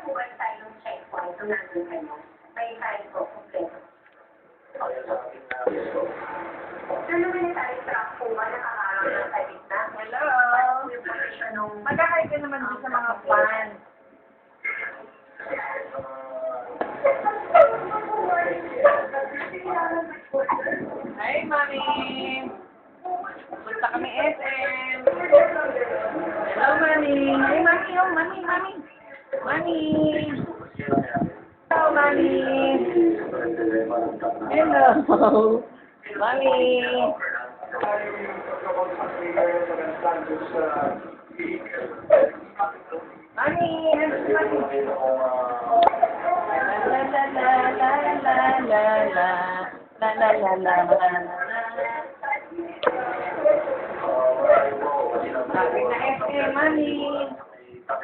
po kayo tayo ng checkpoint kung nandun kayo. May tayo po, kompleto. So, military truck po ba nakaharap ng sa gitna? Hello? Yung position nung... Magkakay ka naman din sa mga fans. Hi, Mami! Punta kami SM. Hello, Mami! Hi, Mami! Oh, Mami! Mami! Mami! Hello, Mami! Hello! Mami! Mami! Mami! La la la la la la la la la la la la. Sabi na SM, Mami!